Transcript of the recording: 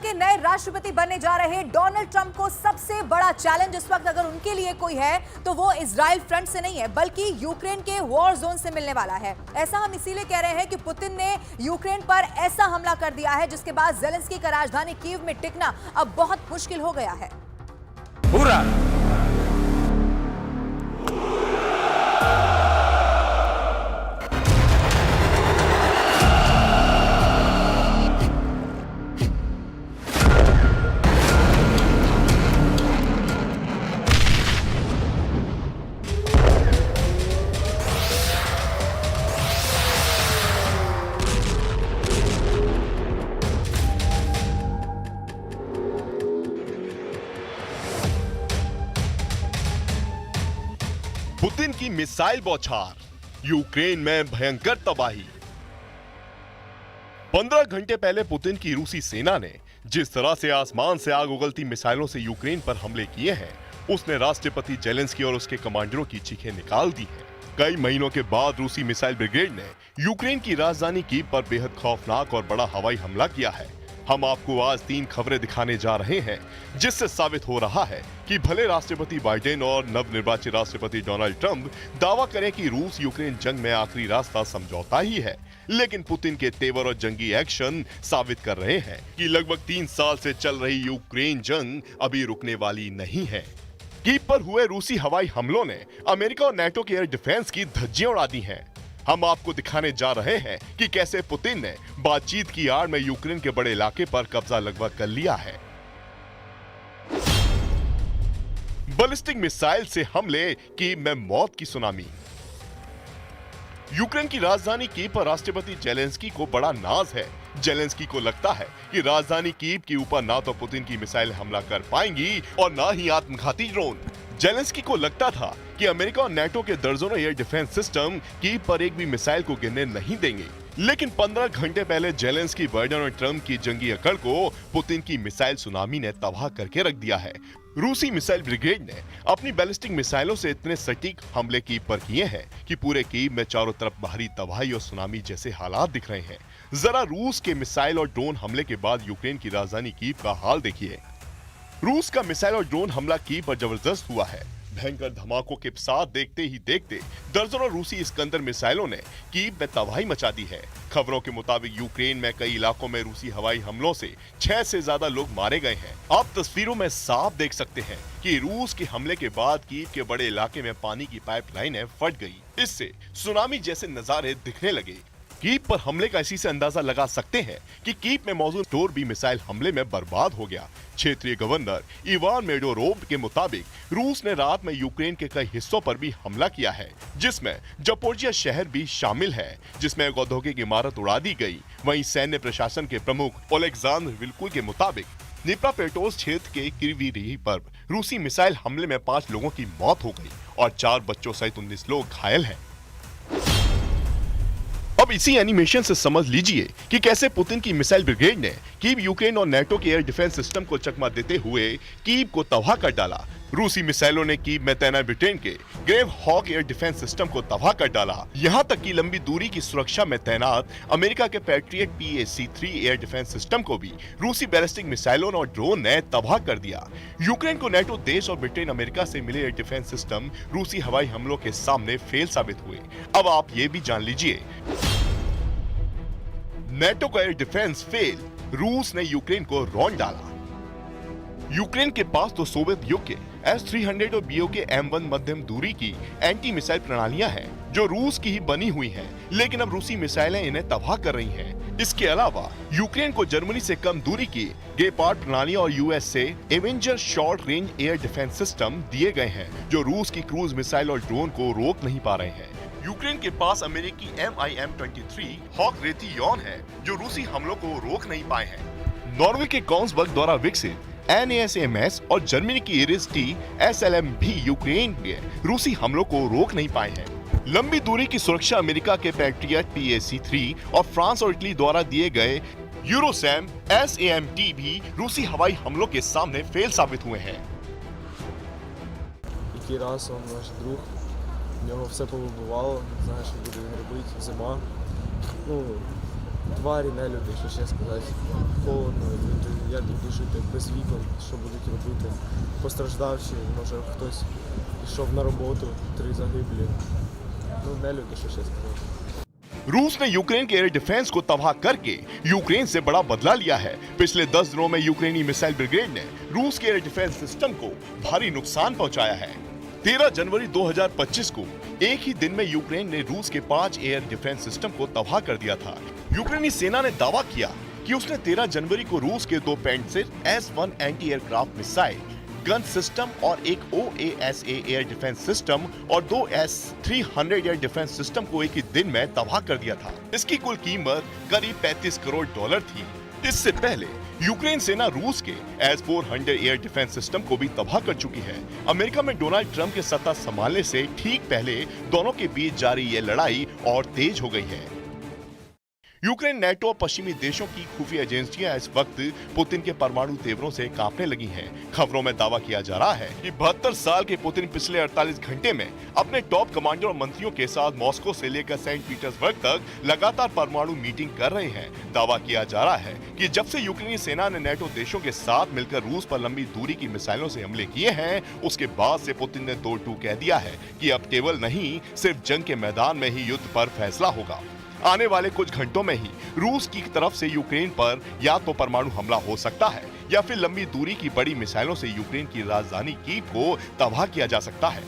के नए राष्ट्रपति बनने जा रहे डोनाल्ड ट्रंप को सबसे बड़ा चैलेंज इस वक्त अगर उनके लिए कोई है तो वो इजराइल फ्रंट से नहीं है बल्कि यूक्रेन के वॉर जोन से मिलने वाला है। ऐसा हम इसीलिए कह रहे हैं कि पुतिन ने यूक्रेन पर ऐसा हमला कर दिया है जिसके बाद ज़ेलेंस्की का राजधानी कीव में टिकना अब बहुत मुश्किल हो गया है। पूरा पुतिन की मिसाइल बौछार, यूक्रेन में भयंकर तबाही। 15 घंटे पहले पुतिन की रूसी सेना ने जिस तरह से आसमान से आग उगलती मिसाइलों से यूक्रेन पर हमले किए हैं, उसने राष्ट्रपति ज़ेलेंस्की और उसके कमांडरों की चीखें निकाल दी हैं। कई महीनों के बाद रूसी मिसाइल ब्रिगेड ने यूक्रेन की राजधानी कीव पर बेहद खौफनाक और बड़ा हवाई हमला किया है। हम आपको आज 3 खबरें दिखाने जा रहे हैं जिससे साबित हो रहा है कि भले राष्ट्रपति बाइडेन और नवनिर्वाचित राष्ट्रपति डोनाल्ड ट्रंप दावा करें कि रूस यूक्रेन जंग में आखिरी रास्ता समझौता ही है, लेकिन पुतिन के तेवर और जंगी एक्शन साबित कर रहे हैं कि लगभग 3 साल से चल रही यूक्रेन जंग अभी रुकने वाली नहीं है। कीव पर हुए रूसी हवाई हमलों ने अमेरिका और नेटो के एयर डिफेंस की धज्जियां उड़ा दी हैं। हम आपको दिखाने जा रहे हैं कि कैसे पुतिन ने बातचीत की आड़ में यूक्रेन के बड़े इलाके पर कब्जा लगभग कर लिया है। बैलिस्टिक मिसाइल से हमले, कीव में मौत की सुनामी। यूक्रेन की राजधानी कीव पर राष्ट्रपति ज़ेलेंस्की को बड़ा नाज है। ज़ेलेंस्की को लगता है कि राजधानी कीव के ऊपर ना तो पुतिन की मिसाइल हमला कर पाएंगी और ना ही आत्मघाती ड्रोन। ज़ेलेंस्की को लगता था कि अमेरिका और नेटो के दर्जनों एयर डिफेंस सिस्टम कीव पर एक भी मिसाइल को गिरने नहीं देंगे, लेकिन 15 घंटे पहले ज़ेलेंस्की, बाइडेन और ट्रंप की जंगी अकड़ को पुतिन की मिसाइल सुनामी ने तबाह करके रख दिया है। रूसी मिसाइल ब्रिगेड ने अपनी बैलिस्टिक मिसाइलों से इतने सटीक हमले कीव पर किए हैं कि पूरे कीव में चारों तरफ बाहरी तबाही और सुनामी जैसे हालात दिख रहे हैं। जरा रूस के मिसाइल और ड्रोन हमले के बाद यूक्रेन की राजधानी कीव का हाल देखिए। रूस का मिसाइल और ड्रोन हमला कीव पर जबरदस्त हुआ है। भयंकर धमाकों के साथ देखते ही देखते दर्जनों रूसी इस्कंदर मिसाइलों ने कीव में तबाही मचा दी है। खबरों के मुताबिक यूक्रेन में कई इलाकों में रूसी हवाई हमलों से 6 से ज्यादा लोग मारे गए हैं। आप तस्वीरों में साफ देख सकते हैं कि रूस के हमले के बाद कीव के बड़े इलाके में पानी की पाइपलाइनें फट गई। इससे सुनामी जैसे नजारे दिखने लगे। कीव पर हमले का इसी से अंदाजा लगा सकते हैं कि कीव में मौजूद स्टोर भी मिसाइल हमले में बर्बाद हो गया। क्षेत्रीय गवर्नर इवान मेडोरोव के मुताबिक रूस ने रात में यूक्रेन के कई हिस्सों पर भी हमला किया है, जिसमें जपोरिजिया शहर भी शामिल है, जिसमें एक औद्योगिक इमारत उड़ा दी गई। वहीं सैन्य प्रशासन के प्रमुख ओलेक्सांद्र विल्कुल के मुताबिक निप्रोपेट्रोव्स्क क्षेत्र के किरवी रिही पर रूसी मिसाइल हमले में 5 लोगों की मौत हो गई और 4 बच्चों सहित 19 लोग घायल हैं। अब इसी एनिमेशन से समझ लीजिए कि कैसे पुतिन की मिसाइल ब्रिगेड ने कीव, यूक्रेन और नेटो के एयर डिफेंस सिस्टम को चकमा देते हुए कीव को तबाह कर डाला। रूसी मिसाइलों ने कीव में तैनात ब्रिटेन के Grave Hawk air defence system को तबाह कर डाला। यहां तक कि लंबी दूरी की सुरक्षा में तैनात अमेरिका के patriot PAC-3 air defence system को भी रूसी बैलिस्टिक मिसाइलों और ड्रोन ने तबाह कर दिया। यूक्रेन को नेटो देश और ब्रिटेन, अमेरिका से मिले एयर डिफेंस सिस्टम रूसी हवाई हमलों के सामने फेल साबित हुए। अब आप ये भी जान लीजिए, नेटो का एयर डिफेंस फेल, रूस ने यूक्रेन को रौंद डाला। यूक्रेन के पास तो सोवियत युग के S-300 और BOK M1 मध्यम दूरी की एंटी मिसाइल प्रणालियां हैं जो रूस की ही बनी हुई हैं, लेकिन अब रूसी मिसाइलें इन्हें तबाह कर रही हैं। इसके अलावा यूक्रेन को जर्मनी से कम दूरी की गेपार्ड प्रणाली और US से Avenger short range air defence system दिए गए हैं जो रूस की क्रूज मिसाइल और ड्रोन को रोक नहीं पा रहे हैं। यूक्रेन के पास अमेरिकी MIM-23 हॉक रेथियॉन है जो रूसी हमलों को रोक नहीं पाए हैं। नॉर्वे के कॉन्सबर्ग द्वारा विकसित NASAMS और जर्मनी की इरिस-T SLM भी यूक्रेन के रूसी हमलों को रोक नहीं पाए हैं। लंबी दूरी की सुरक्षा अमेरिका के पैट्रियट PAC-3 और फ्रांस और इटली द्वारा दिए गए यूरोसैम SAM-T भी रूसी हवाई हमलों के सामने फेल साबित हुए हैं। Який раз он наш друг, в нього все повибивало, не знаю, що буде він робити, зима. Тварі, не люди, що ще сказати. Холодно. як буду жити без вікон, що будуть робити постраждавші, може хтось пішов на роботу, 3 загиблі. Ну, не люди, що ще сказати. रूस ने यूक्रेन के एयर डिफेंस को तबाह करके यूक्रेन से बड़ा बदला लिया है। पिछले 10 दिनों में यूक्रेनी मिसाइल ब्रिगेड ने रूस के एयर डिफेंस सिस्टम को भारी नुकसान पहुंचाया है। 13 जनवरी 2025 को एक ही दिन में यूक्रेन ने रूस के 5 एयर डिफेंस सिस्टम को तबाह कर दिया था। यूक्रेनी सेना ने दावा किया कि उसने 13 जनवरी को रूस के 2 pencil S-1 anti aircraft missile gun system और एक OASA एयर डिफेंस सिस्टम और 2 S-300 एयर डिफेंस सिस्टम को एक ही दिन में तबाह कर दिया था। इसकी कुल कीमत करीब $35 करोड़ थी। इससे पहले यूक्रेन सेना रूस के S-400 एयर डिफेंस सिस्टम को भी तबाह कर चुकी है। अमेरिका में डोनाल्ड ट्रंप के सत्ता संभालने से ठीक पहले दोनों के बीच जारी ये लड़ाई और तेज हो गई है। यूक्रेन, नेटो और पश्चिमी देशों की खुफिया एजेंसियां इस वक्त पुतिन के परमाणु तेवरों से कांपने लगी हैं। खबरों में दावा किया जा रहा है कि 72 साल के पुतिन पिछले 48 घंटे में अपने टॉप कमांडर और मंत्रियों के साथ मॉस्को से लेकर सेंट पीटर्सबर्ग तक लगातार परमाणु मीटिंग कर रहे हैं। दावा किया जा रहा है कि जब से यूक्रेनी सेना ने नेटो देशों के साथ मिलकर रूस पर लंबी दूरी की मिसाइलों से हमले किए हैं, उसके बाद से पुतिन ने दो टूक कह दिया है कि अब केवल नहीं, सिर्फ जंग के मैदान में ही युद्ध पर फैसला होगा। आने वाले कुछ घंटों में ही रूस की तरफ से यूक्रेन पर या तो परमाणु हमला हो सकता है या फिर लंबी दूरी की बड़ी मिसाइलों से यूक्रेन की राजधानी कीव को तबाह किया जा सकता है।